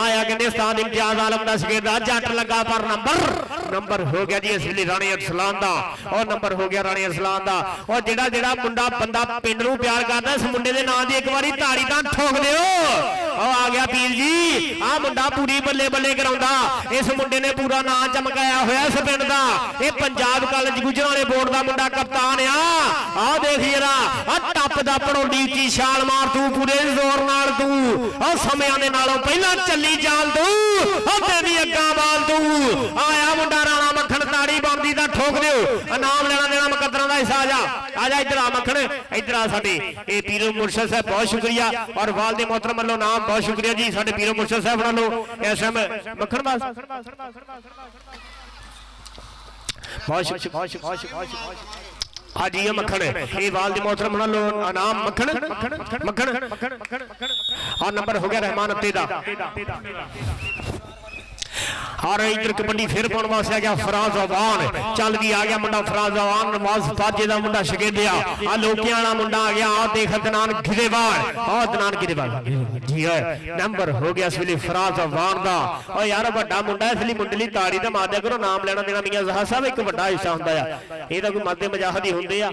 आया कहते उस्ताद इम्तियाज आलम का शगिर्द जट लगा पर नंबर हो गया जी इस वे राणे अरसलान का और नंबर हो गया राणे अरसलान का और जेड़ा जेड़ा मुंडा बंदा पिंड नूं प्यार करदा इस मुंडे दे नाम दी एक बारी ताड़ी तां ठोक दिओ और आ गया पीर जी आ मुंडा पूरी बल्ले बल्ले कराउंदा इस मुंडे ने पूरा नाम चमकाया होया इस पिंड दा ये पंजाब कॉलेज गुजरावाले बोर्ड दा मुंडा कप्तान आ देख जरा आ टप दा पड़ोंडी ची छाल मार तू पूरे जोर नाल तू और समयां दे नालों पहला चली जाल तू और तेरी अग्गा बाल तू आया मुंडा राणा मक्खन ताड़ी बनदी दा ठोक दिओ इनाम लेना देना मुकद्दरां दा हिस्सा आ जा इधर आ मक्खन इधर आ साडे ए पीरो मुर्शद साहब बहुत शुक्रिया और वाल दे मोहतरम वालों नाम बहुत शुक्रिया जी साडे पीरो मुर्शद साहब वालों एसएम मक्खन बास बहुत शुक्रिया हाँ जी मक्खन ये वाल दे मोहतरम वालों नाम मक्खन और नंबर हो गया रहमान अत्ते दा और इधर कबड्डी फिर पाने वास्ते आ गया फराज अवान चल भी आ गया मुंडा फराज अवान नवाज फाजे दा मुंडा शगिर्द आ लोकियां वाला मुंडा आ गया आ देख दनान गिरेवाल और दनान गिरेवाल जी है नंबर हो गया इस वेले फराज अवान दा और यार बड़ा मुंडा इसलिए मुंडली ताड़ी दा मार दिया करो नाम लेना देना मियां ज़हा साहब एक बड़ा हिस्सा हुंदा है ये कोई मध्य मजाहद ही हुंदे आ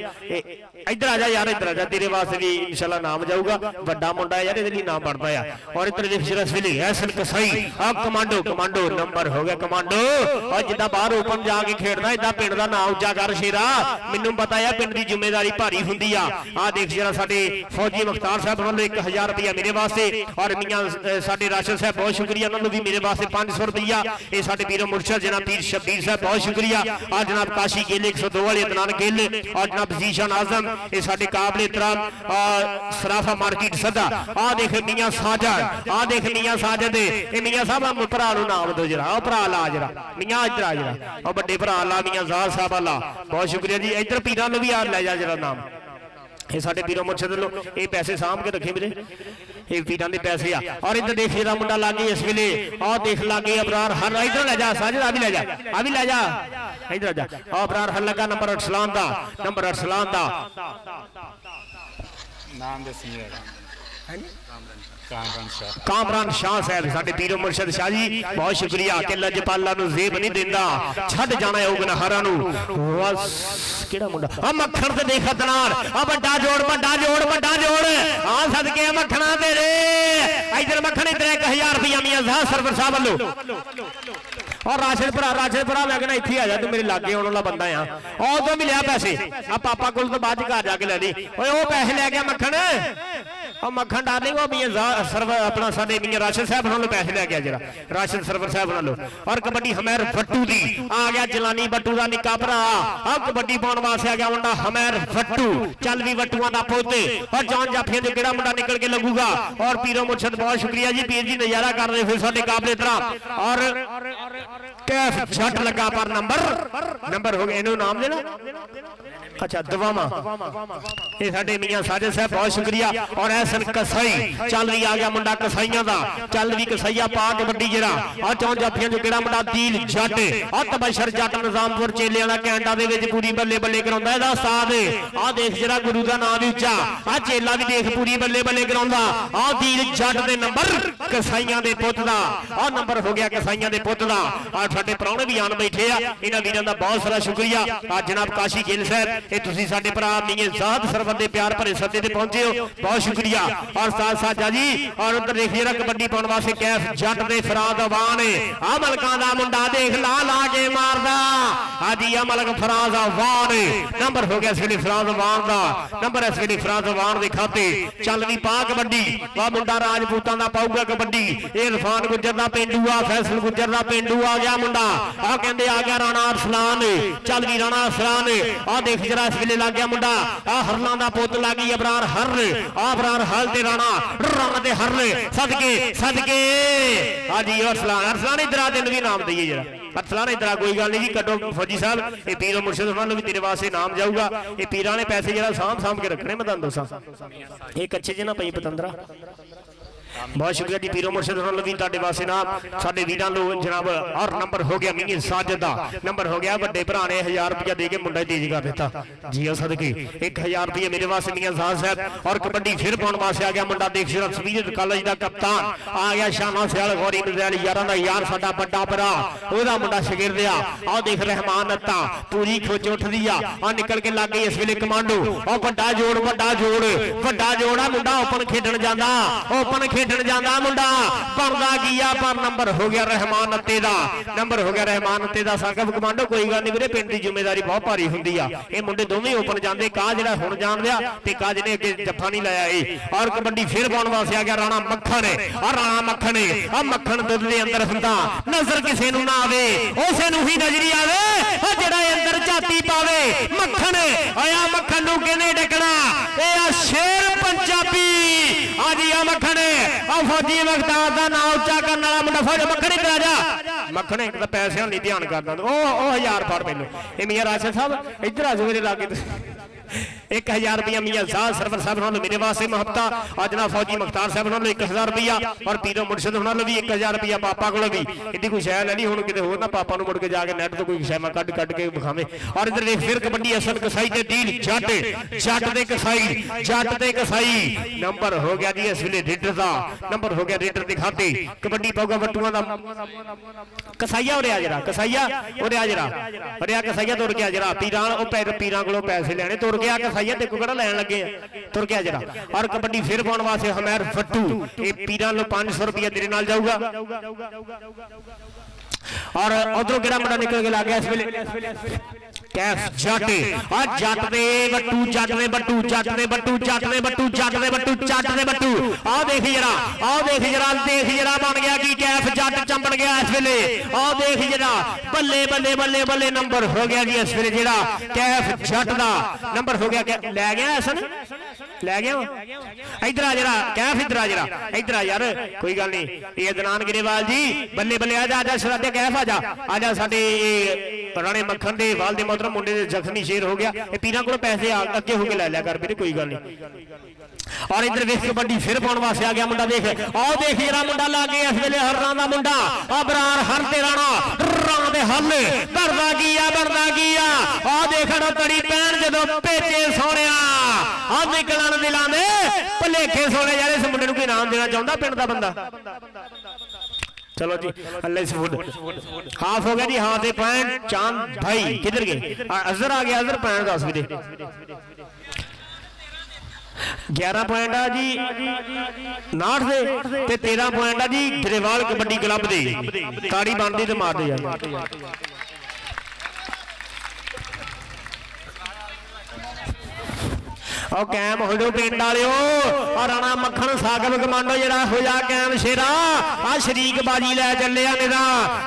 इधर आ जा यार इधर आ जा तेरे वास्ते भी इंशाल्लाह नाम जाऊगा बड़ा मुंडा यार इहदे लई नाम बनदा है और इधर देख इस वेले हसन कसाई आ कमांडो नंबर हो गया कमांडो और जिदा बाहर ओपन जाके खेडदा इदा पिंड दा नाम उच्चा कर शेरा मैनूं पता है पिंड दी जिम्मेदारी भारी हुंदी आ देख जरा साडे फौजी मुख्तार साहब वालों 1000 रुपया मेरे वास्ते और मियां साडे राशिद साहब बहुत शुक्रिया उन्होंने भी मेरे वास्ते 500 रुपया ये साडे पीरो मुर्शद जनाब पीर शब्बीर साहब बहुत शुक्रिया और जनाब काशी गेल 102 वाले अदनान गेल और जनाब जीशान आजम ये साडे काबिल एहतराम सराफा मार्केट सदा आ देख मियां साजद आ देख मियां साजद ये मियां साहब भरा नूं नाम दो जरा भरा ला जरा मियां इधर आ जरा और बड़े भरा ला मियां ज़ाहर साहब अल्लाह बहुत शुक्रिया जी इधर पीरां नूं भी आ ले जा जरा नाम ये साडे पीरो मुर्शद लो ये पैसे सामभ के रखे मेरे ये पीरां दे पैसे आ और इधर देख जरा मुंडा लागे इस वेले और देख लागे अबरार हर इधर ले जा साजिद आ भी ले जा इधर आ जा और अबरार हर लगा नंबर अरसलान दा नाम दे सुनिएगा कामरान शाह साहब साडे पीरो मुर्शद शाह जी बहुत शुक्रिया कि लजपाला नूं ज़ेब नहीं दिंदा छड्ड जाना है गुनाहरां नूं बस केड़ा मुंडा आ मक्खन ते देख दनार आ बड़ा जोड़ आ सदके मक्खना तेरे इधर मक्खन इधर 1000 रुपया मियां ज़हा सरवर साहब वालों और राशिद भरा मैं कहना इत्थे आ जा तू मेरे लागे आने वाला बंदा आ और तो मिलिया पैसे आ पापा कोल तो बाद घर जाके ले ली ओए ओ पैसे ले गया मक्खन और मक्खन डार्लिंग वो मियां सरवर अपना साडे मियां राशिद साहब नालों पैसे ले गया जरा राशिद सरवर साहब नालों और कबड्डी हमैर भट्टू दी आ गया जलानी भट्टू दा निक्का भरा आ कबड्डी पाउण वास्ते आ गया मुंडा हमैर भट्टू चल भी भट्टूआं दा पोते और जान जाफियां दे केड़ा मुंडा निकल के लगूगा और पीरो मुर्शद बहुत शुक्रिया जी पीर जी नजारा कर रहे फिर साडे काबिल एहतराम और कैफ झट लगा पर नंबर हो गया इन्हों नाम देना अच्छा दवामा ये साडे मियां साजिद साहब बहुत शुक्रिया और ऐसन कसाई चल भी आ गया मुंडा कसाइयां दा चल भी कसाइया पा कबड्डी जरा और चौं जाफियां जो केड़ा मुंडा दिल जट और तबशर जट निजामपुर चेले वाला कैंडा दे विच पूरी बल्ले बल्ले कराउंदा इहदा उस्ताद आ देख जरा गुरु दा नाम भी उच्चा आ चेला भी देख पूरी बल्ले बल्ले कराउंदा आ दिल जट दे नंबर कसाइयां दे पुੱਤ दा और नंबर हो गया कसाइयां दे पुੱਤ दा और साडे प्राहुणे भी आन बैठे आ इन्हां वीरां दा बहुत सारा शुक्रिया आ जनाब काशी गिल साहब ये तुसी साडे भरा मियां ज़ात सरवर दे प्यार भरे सदे ते पहुंचे हो बहुत शुक्रिया और साथ साथ जी और उधर देखिए ना कबड्डी पाउण वास्ते कैफ जट दे फराज अवान आ मलकां दा मुंडा देख ला के मारदा हाँ जी मलक फराज वान नंबर हो गया इसलिए फराज वान का नंबर इस वे फराज वान के खाते चल भी पा कबड्डी वह मुंडा राजपूतों का पाऊगा कबड्डी ये इरफान गुजर का पेंडू आ फैसल गुजर का पेंडू आ गया मुंडा आ कहते आ गया राणा अरसलान चल भी राणा अरसलान आ देख जरा इस वे लग गया मुंडा आ हरलां दा पुत लग गई अबरार हर आ अबरार हल ते राणा राणा ते हर सदके सदके हाँ जी अरसलान इधर आ तेन भी नाम दईए जरा अरसलान इधर कोई गल नहीं जी कटो फौजी साहब ये पीर मुर्शिद उन्होंने भी तेरे वास्ते नाम जाऊगा ये पीरां ने पैसे जरा साम के रखने मैं तुहानूं दसां ये कच्चे च ना पई पतंदरा बहुत शुक्रिया जी पीरो मुर्शिद भी तुहाडे वास्ते नाम साडे वीरां लो जनाब और नंबर हो गया मीर साजिद दा नंबर हो गया वड्डे भरा ने 1000 रुपया दे के मुंडा तेज कर दिता जी ओ सदके 1000 रुपया मेरे वास्ते मियां साहब साहब और कबड्डी फिर पाउण वास्ते आ गया मुंडा देख सिर समीर कॉलेज दा कप्तान आ गया शाना सियाल गौरी नजैल यारां दा यार साडा बड़ा भरा ओदा मुंडा शगिरद आ देख रहमान अत्ता पूरी खोच उठदी आ निकल के लग गई इस वेले कमांडो ओ वड्डा जोड़ आ मुंडा ओपन खेडण जांदा ओपन खेडण जांदा मुंडा बनदा कीया पर नंबर हो गया रहमान अत्ते दा नंबर हो गया रहमान अत्ते दा साकब कमांडो कोई गल नहीं वीरे पिंड दी जिम्मेदारी बहुत भारी हुंदी आ ये मुंडे दोवें ओपन जांदे का जेड़ा हुण जान लिया ते का जिने अगे जफ्फा नहीं लाया ए और कबड्डी फिर पाउण वास्ते आ गया राणा मक्खन और राणा मक्खन आ मक्खन दुध दे अंदर हुंदा नजर किसे नूं ना आवे उसे नूं ही नजरी आवे ओ जेड़ा अंदर जाती पावे मक्खन आया मक्खन नूं किने डकना ए आ शेर पंजाबी आ जी आ मक्खन फौजी मुख्तार का नाम उच्चा करने वाला मुंडा फौज मक्खन इधर आ जा मक्खन एक पैसे नहीं ध्यान करता ओ 1000 फड़ पहलो ये मियां राशिद साहब इधर आ जाओ मेरे लागे 1000 रुपया मियां साहब सरवर साहब उन्होंने मेरे वास्ते मुहब्बता आज ना फौजी मुख्तार साहब उन्होंने 1000 रुपया और पीरो मुर्शिद उन्होंने भी 1000 रुपया पापा को भी इतनी कोई शह नहीं हुण किते होर ना पापा नु मुड़ के जाके नेट तो कोई शह कट के दिखावे और इधर देख फिर कबड्डी असन कसाई ते डील जट ते कसाई नंबर हो गया जी इस वेले रेडर दा नंबर हो गया रेडर दे खाते कबड्डी पाऊगा वट्टूआं दा कसाईया हो रहा जरा कसाईया हो रहा जरा अरे कसाईया तुर गया जरा पीरां कोलों पैसे लेने तुर गया कसाईया ते कोड़ा लैन लगे तुर गया जरा और कबड्डी फिर पाउण वास्ते हमैर फट्टू ये पीरां लो 500 रुपया तेरे नाल जाऊगा और उधरों केड़ा मुंडा निकल के ला गया इस वेले कैफ जट और जट दे बट्टू जट दे बट्टू जट दे बट्टू जट दे बट्टू जट दे बट्टू जट दे बट्टू आ देख जरा बन गया कि कैफ जट चंबड़ गया इस वेले आ देख जरा बल्ले बल्ले बल्ले बल्ले नंबर हो गया जी इस वेले जेड़ा कैफ जट दा नंबर हो गया ले गया हसन ले गया इधर आ जरा कैफ इधर आ यार कोई गल नहीं ये अदनान गिरेवाल जी बल्ले बल्ले आ जा शरादे कैफ आ जा साडे राणे मक्खन दे वाल दे मोहतरम मुंडे दे जख्मी शेर हो गया ये पीरां कोल पैसे अगे हो के ले लिया कर वीरे कोई गल नहीं और इधर देख कबड्डी फिर पाउण वास्ते आ गया मुंडा देख आओ देख जरा मुंडा ला गया इस वेले हररां दा मुंडा अबरार हर ते राणा दे हल करदा कीया आ देखण तड़ी पैण जदों भेजे सोहणिया आ निकलण दिलां दे भलेखे सोहणे यार इस मुंडे नूं कोई नाम देना चाहुंदा पिंड दा बंदा चलो जी अल्लाह इस फुट हाफ हो गया जी हाथ दे पॉइंट चांद भाई किधर गए अजहर आ गया अजहर पॉइंट 10 वीरे 11 पॉइंट आ जी नाठ दे ते 13 पॉइंट आ जी ग्रेवाल कबड्डी क्लब दे ताड़ी बनदी ते मार दे यार और कैम हो जाओ पिंड वाले और राणा मक्खन सागब कमांडो जरा हो जा कैम शेरा आ शरीक बाजी लै चले निरा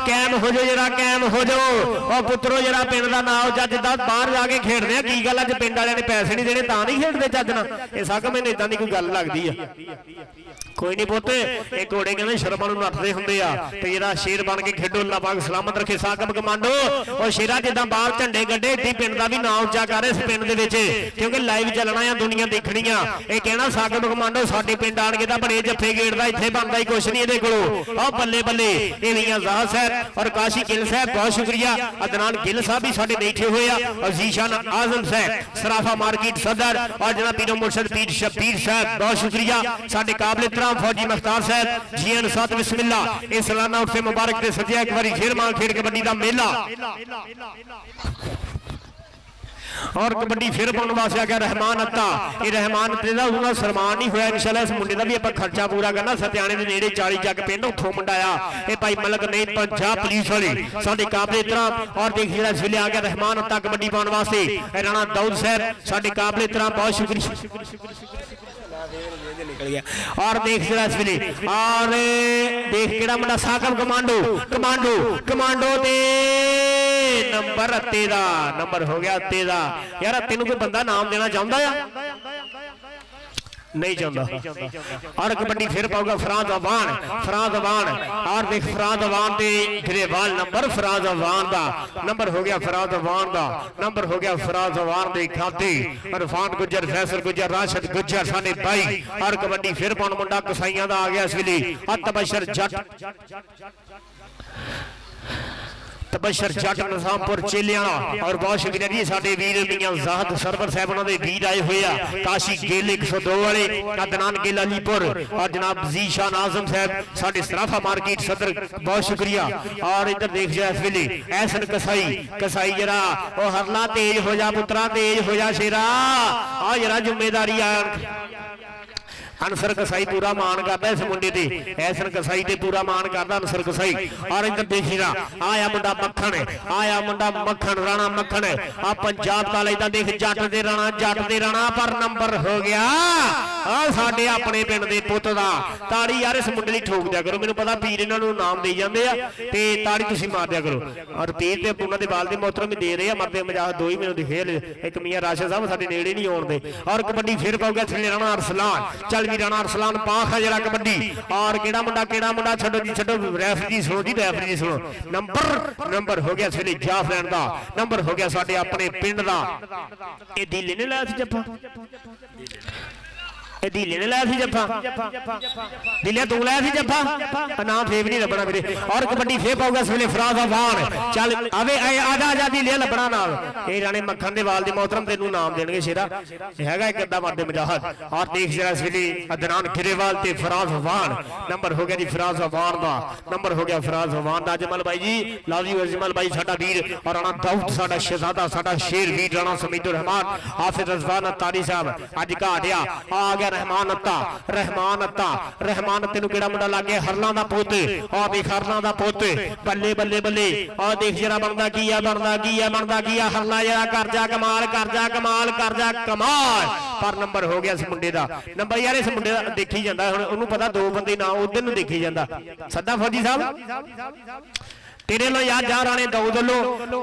कैम हो जाओ जरा कैम हो जाओ और पुत्रो जरा पिंड का नाम जज दा बाहर जाके खेडदे की गल अज पिंड वाले ने पैसे नहीं देने तां नहीं खेडदे चज ना ये सागब मैनूं इदां दी कोई गल लगदी है कोई नहीं पुत ये घोड़े कहते शर्मा नूं नੱਠਦੇ ਹੁੰਦੇ आ ते जरा शेर बन के खेडो अल्लाह पाक सलामत रखे सागब कमांडो और शेरा जिद्दां बाहर झंडे गड्डे इत्थे पिंड दा भी नाम उच्चा कर इस पिंड दे विच क्योंकि लाइव चलना है दुनिया देखनी ये कहना सागब कमांडो साडे पिंड आण के तां बड़े जफ्फे गेड़दा इत्थे बनदा ही कुछ नहीं इहदे कोलों आ बल्ले बल्ले ये मियां ज़ाहर साहब और काशी गिल साहब बहुत शुक्रिया अदनान गिल साहब भी साडे बैठे हुए आ अजीशान आजम साहब सराफा मार्केट सदर और जनाब पीरो मुर्शद पीर शबीर साहब बहुत शुक्रिया साडे काबिल इहतराम फौजी मुख्तार साहब जी एन साथ बिस्मिल्ला ये सालाना उर्फे मुबारक दे सजिया एक बारी फिर मां खेड़ कबड्डी दा मेला और कबड्डी फिर पाने वास्ते आ गया रहमान अत्ता। ये रहमान अत्ते दा उन्होंने सन्मान नहीं होया, इंशाअल्लाह इस मुंडे का भी आप खर्चा पूरा करना। सत्याने के नेड़े 40 जग पिंड उथों मुंडा आ, ये भाई मलक ने पंजाब पुलिस वाले साडे काबले तरह। और देख जिहड़ा इस वेले आ गया रहमान अत्ता कबड्डी पाने वास्ते, राणा दाऊद साहब साडे काबले तरह, बहुत शुक्रिया। निकल गया। और देख जरा इस वेले, और देख केड़ा मुंडा साकब कमांडो कमांडो कमांडो दे नंबर अत्ते दा, नंबर हो गया अत्ते दा। यार अत्ते नूं कोई बंदा नाम देना चाहुंदा आ? नहीं चाहता। और कबड्डी फिर पाऊगा फराज अवान, फराज अवान। और देख फराज अवान दे ग्रेवाल नंबर, फराज अवान दा नंबर हो गया, फराज अवान दा नंबर हो गया, फराज अवान दे खाते। इरफान गुज्जर, फैसल गुज्जर, राशिद गुज्जर साडे भाई। और कबड्डी फिर पाउण मुंडा कसाईयां दा आ गया इस वेले, तबशर जट तबशर जट निजामपुर चेलियां। और बहुत शुक्रिया जी साडे वीर मियां ज़ाहद सरवर साहब उन्हां दे वीर आए हुए आ, काशी गेल 102 वाले, अदनान गेल अलीपुर। और जनाब जीशान आजम साहब साडे सराफा मार्केट सदर, बहुत शुक्रिया। और इधर देख जा इस वेले ऐसन कसाई, कसाई जरा ओ हरला तेज हो जा पुत्रा, तेज हो जा शेरा, आ जरा जिम्मेदारी आ। अनसर कसाई पूरा मान करता इस मुंडे ते, ऐसन कसाई ते पूरा मान करता अनसर कसाई। और इधर देखिएगा आया मुंडा मक्खन, आया मुंडा मक्खन, राणा मक्खन आ पंजाब का लेता। देख जट दे राणा, जट दे राणा, पर नंबर हो गया आ साडे अपने पिंड दे पुੱਤ दा। ताड़ी यार इस मुंडे दी ठोक दिया करो, मैनूं पता पीर इन्हां नूं नाम देई जांदे आ ते ताड़ी तुसीं मार दिया करो। और पीर ते उन्हां दे बाल दे मोहतरम भी दे रहे आ, मरदे मजाक दो ही मैनूं दिखे, एक मियां राशिद साहब साडे नेड़े नहीं आउण दे। और कबड्डी फिर पाऊगा थल्ले राणा अरसलान, चल भी राणा अरसलान पाख है जरा कबड्डी। और केड़ा मुंडा छड्डो जी छड्डो, रेफरी जी सुनो जी, रेफरी जी सुनो। नंबर हो गया इस वेले जाफरैन दा, नंबर हो गया साडे अपने पिंड दा। ए दिले ने लाया सी जप्पा, दिले ने लाया सी जप्पा, दिले तू लाया सी जप्पा, ना फेव नहीं लभना मेरे। और कबड्डी फेर पाऊगा इस वेले फराज अवान, चल आवे आजा आजा दिले लभना नाल। ए राणे मक्खन दे वाल दे मोहतरम तेनू नाम देणगे शेरा, हैगा एक अद्दा मर्दे मुजाहिद। और देख जरा इस वेले अदनान गिरेवाल ते फराज अवान, नंबर हो गया जी फराज अवान दा, नंबर हो गया फराज अवान दा। अजमल भाई जी लव यू, अजमल भाई साडा वीर। और राणा दाऊद साडा शहजादा, साडा शेर वीर राणा समीदुर रहमान, हाफिज रज़वान तारी साहब अज घाटिया आ गया। रहमान अत्ता, रहमान अत्ता, रहमान अत्ते नूं केड़ा मुंडा लागे, हरलां दा पुੱਤ। और देख हरलां दा पुੱਤ, बल्ले बल्ले बल्ले। और देख जरा बनदा की आ, बनदा की आ, बनदा की आ, हरला जरा कर जा कमाल, कर जा कमाल, कर जा कमाल। पर नंबर हो गया इस मुंडे दा, नंबर यार इस मुंडे दा देखी जांदा, हुण ओनू पता दो बंदे ना उधर नूं देखी जांदा। सदा फौजी साहब तेरे लो यार जा राणे दाऊद लो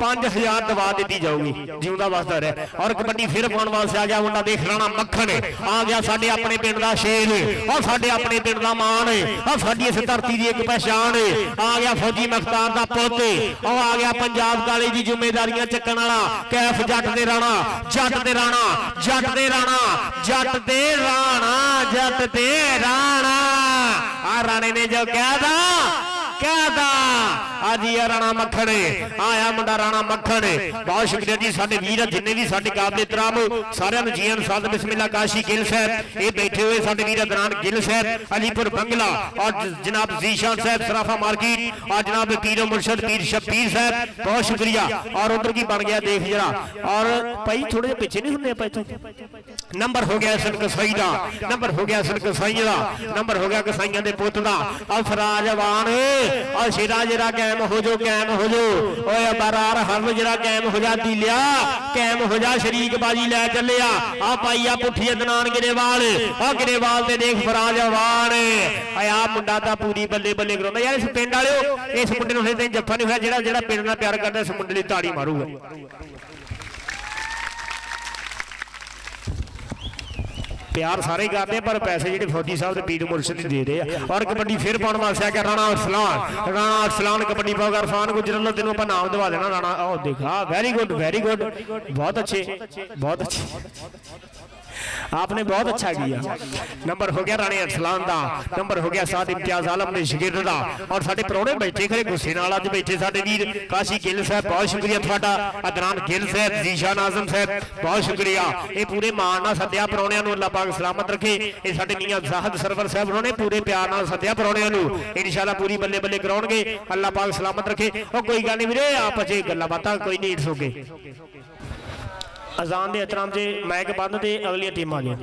5000 दवा दी जाऊगी, जिंदा वास्ता रहे। और कबड्डी फिर पाउण वास्ते आ गया मुंडा, देख राणा मक्खन आ गया साडे अपने पिंड दा शेर, और साडे अपने पिंड दा मान, और साडी इस धरती दी एक पहचान। आ गया फौजी मुख्तार दा पुੱਤ, और आ गया पंजाब काले दी जिम्मेदारियां चक्कण वाला कैफ जट दे राणा, जट दे राणा, जट दे राणा, जट दे राणा, जट दे राणा। आ राणे ने जो कहदा आज ये राणा मक्खन आया मुंडा, राणा मक्खन। बहुत शुक्रिया जी साडे वीर जिन्ने भी साडे काबले तराम सारियां नूं जी आन साद बिस्मिल्लाह। काशी गिल साहब ये बैठे हुए साडे वीर अदनान गिल साहब अलीपुर बंगला, और जनाब जीशान साहब सराफा मार्केट, और जनाब पीरो मुर्शद पीर शबीर साहब, बहुत शुक्रिया। और उधर की बन गया देख जरा, और भाई थोड़े पीछे नहीं हुंदे पैसे। नंबर हो गया सन कसाई दा, नंबर हो गया सन कसाई दा, नंबर हो गया कसाईयां दे पुੱਤ दा। और फराज अवान और शेरा जरा कैम हो जो, कैम हो जो, ओए बरार हर जरा कैम हो जा, दिलिया कैम हो जा, शरीक बाजी लै चले आ पाई आ पुठी अदनान गिरेवाल, और गिरेवाल ते देख फराज अवान आ मुंडा दा पूरी बल्ले बल्ले कराउंदा। यार इस पिंड वालिओ इस मुंडे नूं हजे जफ्फा नहीं होया, जेड़ा जेड़ा पिंड नाल प्यार करदा इस मुंडे लई ताड़ी मारूगा। प्यार सारे करते हैं, पर पैसे जेडे फौजी साहब के पीर मुर्शद दे रहे हैं। और कबड्डी फिर पाउण वास्ते आ गया राणा अरसलान, राणा अरसलान कबड्डी पाओ इरफान गुजर लो, तेनों आप नाम दवा देना राणा। ओ देखा वेरी गुड, वेरी गुड, बहुत अच्छे, बहुत अच्छे, आपने बहुत अच्छा किया। नंबर हो गया राणे अरसलान दा, नंबर हो गया साद इम्तियाज आलम ने शिगिर्द दा। और साडे परौणे बैठे खरे गुस्से नाल अज बैठे साडे वीर काशी गिल साहब, बहुत शुक्रिया तुहाडा। अदनान गिल साहब, जीशान आजम साहब, बहुत शुक्रिया। ये पूरे मान नाल सद्या परौणियां नूं, अल्लाह पाक सलामत रखे। ये साडे मियां ज़ाहद सरवर साहब उन्होंने पूरे प्यार नाल सद्या परौणियां नूं, इंशाअल्लाह पूरी बल्ले बल्ले कराउणगे, अल्लाह पाक सलामत रखे। और कोई गल नहीं वीरे, आपस च गल्लां बातां कोई नहीं, इट्स ओके। ਅਜ਼ਾਨ ਦੇ ਇਤਰਾਮ 'ਚ ਮਾਈਕ ਬੰਦ ਤੇ ਅਗਲੀਆਂ ਟੀਮਾਂ ਆ ਜਾਓ।